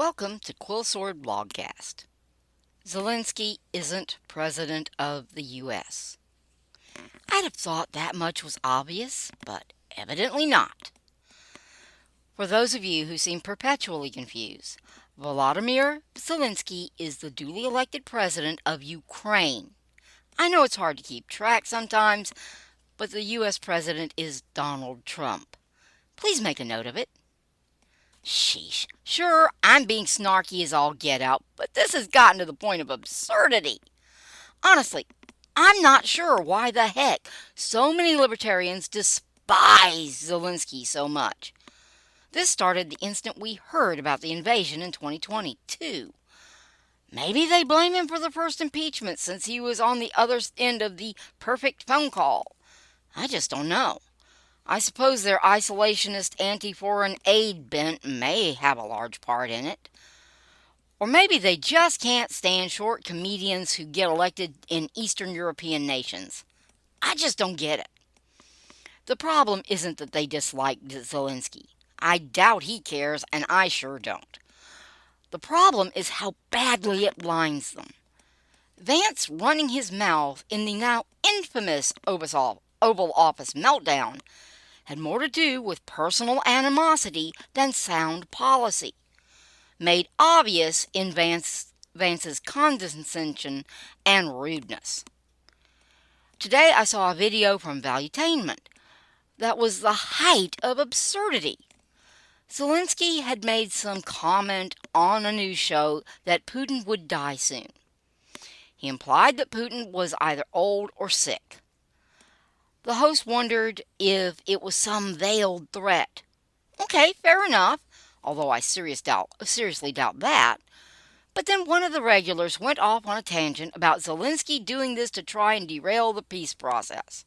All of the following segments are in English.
Welcome to Quill Sword Blogcast. Zelenskyy isn't President of the U.S. I'd have thought that much was obvious, but evidently not. For those of you who seem perpetually confused, Volodymyr Zelenskyy is the duly elected President of Ukraine. I know it's hard to keep track sometimes, but the U.S. President is Donald Trump. Please make a note of it. Sheesh. Sure, I'm being snarky as all get out, but this has gotten to the point of absurdity. Honestly, I'm not sure why the heck so many libertarians despise Zelenskyy so much. This started the instant we heard about the invasion in 2022. Maybe they blame him for the first impeachment since he was on the other end of the perfect phone call. I just don't know. I suppose their isolationist anti-foreign aid bent may have a large part in it. Or maybe they just can't stand short comedians who get elected in Eastern European nations. I just don't get it. The problem isn't that they dislike Zelenskyy. I doubt he cares, and I sure don't. The problem is how badly it blinds them. Vance running his mouth in the now infamous Oval Office meltdown had more to do with personal animosity than sound policy, made obvious in Vance's condescension and rudeness. Today I saw a video from Valuetainment that was the height of absurdity. Zelenskyy had made some comment on a news show that Putin would die soon. He implied that Putin was either old or sick. The host wondered if it was some veiled threat. Okay, fair enough, although I seriously doubt that. But then one of the regulars went off on a tangent about Zelenskyy doing this to try and derail the peace process.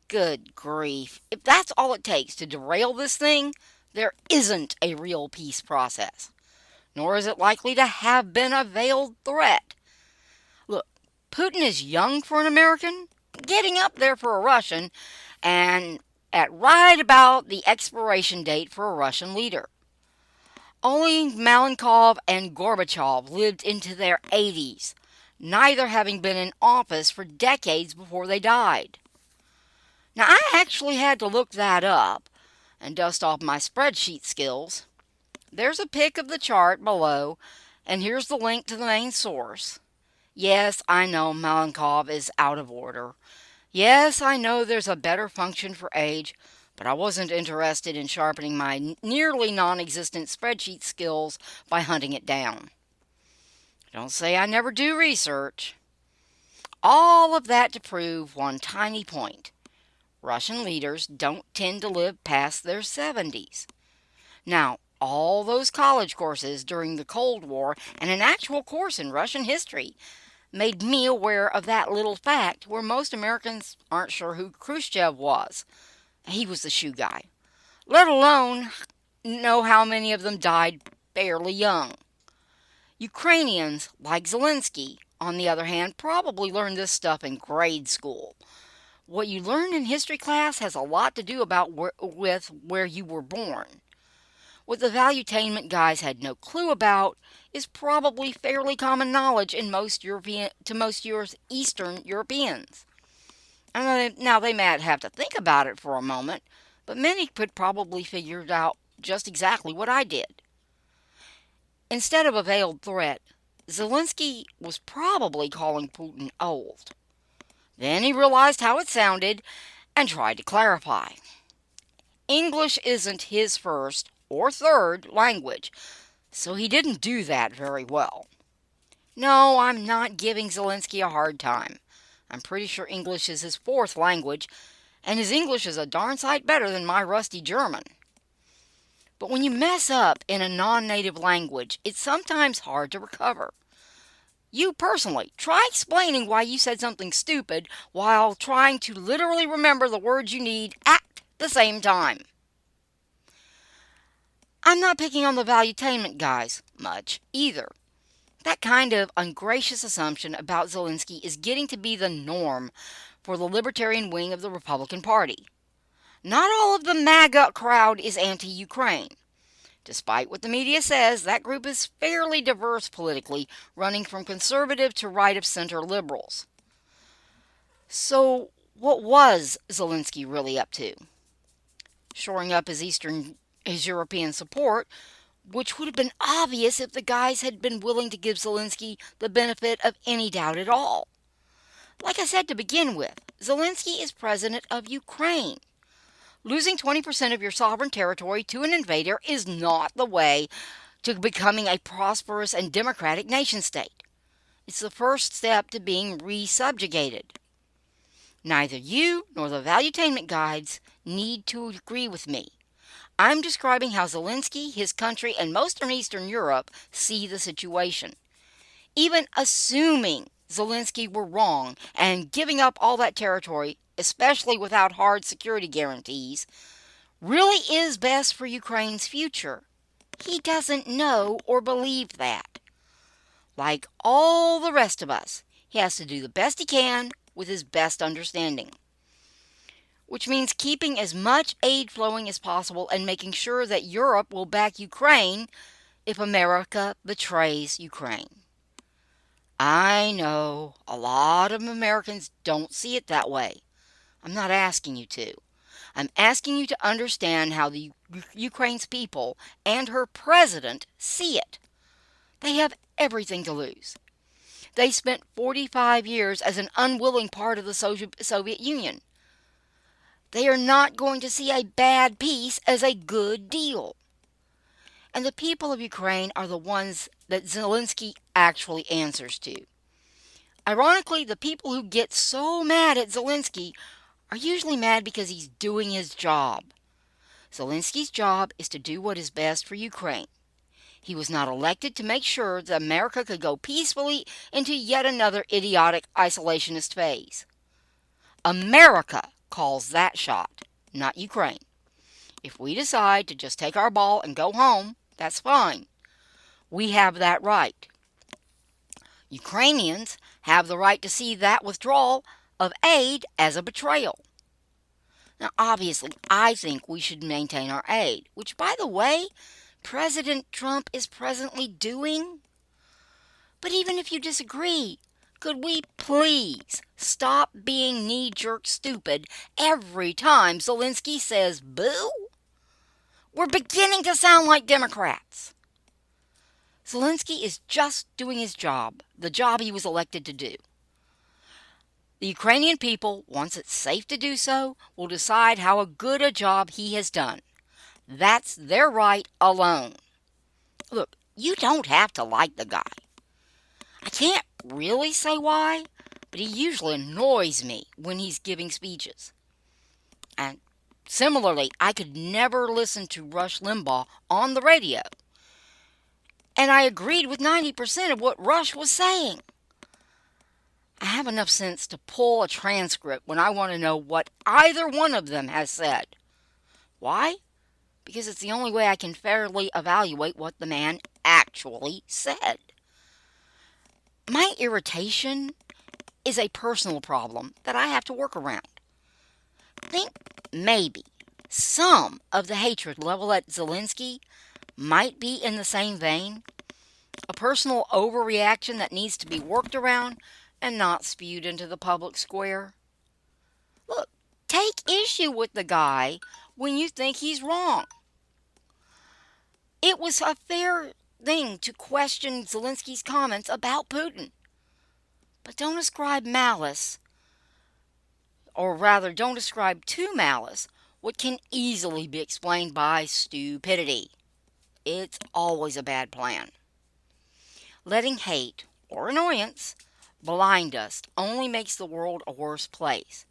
Good grief. If that's all it takes to derail this thing, there isn't a real peace process. Nor is it likely to have been a veiled threat. Look, Putin is young for an American, getting up there for a Russian, and at right about the expiration date for a Russian leader. Only Malenkov and Gorbachev lived into their 80s, neither having been in office for decades before they died. Now, I actually had to look that up and dust off my spreadsheet skills. There's a pic of the chart below, and here's the link to the main source. Yes, I know Malenkov is out of order. Yes, I know there's a better function for age, but I wasn't interested in sharpening my nearly non-existent spreadsheet skills by hunting it down. Don't say I never do research. All of that to prove one tiny point. Russian leaders don't tend to live past their 70s. Now, all those college courses during the Cold War and an actual course in Russian history made me aware of that little fact where most Americans aren't sure who Khrushchev was. He was the shoe guy. Let alone know how many of them died fairly young. Ukrainians, like Zelenskyy, on the other hand, probably learned this stuff in grade school. What you learn in history class has a lot to do with where you were born. What the Valuetainment guys had no clue about is probably fairly common knowledge in most Eastern Europeans. Now they might have to think about it for a moment, but many could probably figure out just exactly what I did. Instead of a veiled threat, Zelenskyy was probably calling Putin old. Then he realized how it sounded and tried to clarify. English isn't his first or third language, so he didn't do that very well. No, I'm not giving Zelenskyy a hard time. I'm pretty sure English is his fourth language, and his English is a darn sight better than my rusty German. But when you mess up in a non-native language, it's sometimes hard to recover. You personally, try explaining why you said something stupid while trying to literally remember the words you need at the same time. I'm not picking on the Valuetainment guys much either. That kind of ungracious assumption about Zelenskyy is getting to be the norm for the libertarian wing of the Republican Party. Not all of the MAGA crowd is anti-Ukraine. Despite what the media says, that group is fairly diverse politically, running from conservative to right-of-center liberals. So, what was Zelenskyy really up to? Shoring up his European support, which would have been obvious if the guys had been willing to give Zelenskyy the benefit of any doubt at all. Like I said to begin with, Zelenskyy is president of Ukraine. Losing 20% of your sovereign territory to an invader is not the way to becoming a prosperous and democratic nation state. It's the first step to being re-subjugated. Neither you nor the valuetainment guides need to agree with me. I'm describing how Zelenskyy, his country, and most of Eastern Europe see the situation. Even assuming Zelenskyy were wrong and giving up all that territory, especially without hard security guarantees, really is best for Ukraine's future. He doesn't know or believe that. Like all the rest of us, he has to do the best he can with his best understanding. Which means keeping as much aid flowing as possible and making sure that Europe will back Ukraine if America betrays Ukraine. I know a lot of Americans don't see it that way. I'm not asking you to. I'm asking you to understand how the Ukraine's people and her president see it. They have everything to lose. They spent 45 years as an unwilling part of the Soviet Union. They are not going to see a bad peace as a good deal. And the people of Ukraine are the ones that Zelenskyy actually answers to. Ironically, the people who get so mad at Zelenskyy are usually mad because he's doing his job. Zelensky's job is to do what is best for Ukraine. He was not elected to make sure that America could go peacefully into yet another idiotic isolationist phase. America calls that shot, not Ukraine. If we decide to just take our ball and go home, that's fine. We have that right. Ukrainians have the right to see that withdrawal of aid as a betrayal. Now, obviously, I think we should maintain our aid, which, by the way, President Trump is presently doing. But even if you disagree, could we please stop being knee-jerk stupid every time Zelenskyy says boo? We're beginning to sound like Democrats. Zelenskyy is just doing his job, the job he was elected to do. The Ukrainian people, once it's safe to do so, will decide how good a job he has done. That's their right alone. Look, you don't have to like the guy. I can't really say why, but he usually annoys me when he's giving speeches. And similarly, I could never listen to Rush Limbaugh on the radio. And I agreed with 90% of what Rush was saying. I have enough sense to pull a transcript when I want to know what either one of them has said. Why? Because it's the only way I can fairly evaluate what the man actually said. My irritation is a personal problem that I have to work around. I think maybe some of the hatred leveled at Zelenskyy might be in the same vein. A personal overreaction that needs to be worked around and not spewed into the public square. Look, take issue with the guy when you think he's wrong. It was a fair thing to question Zelenskyy's comments about Putin. But don't ascribe malice, or rather, don't ascribe to malice what can easily be explained by stupidity. It's always a bad plan. Letting hate or annoyance blind us only makes the world a worse place.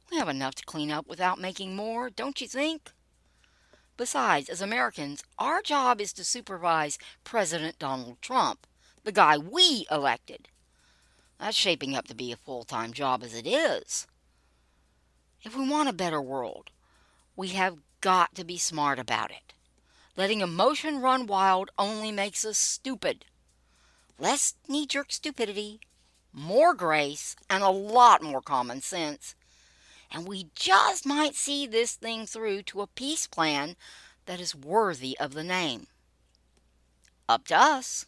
We have enough to clean up without making more, don't you think? Besides, as Americans, our job is to supervise President Donald Trump, the guy we elected. That's shaping up to be a full-time job as it is. If we want a better world, we have got to be smart about it. Letting emotion run wild only makes us stupid. Less knee-jerk stupidity, more grace, and a lot more common sense. And we just might see this thing through to a peace plan that is worthy of the name. Up to us.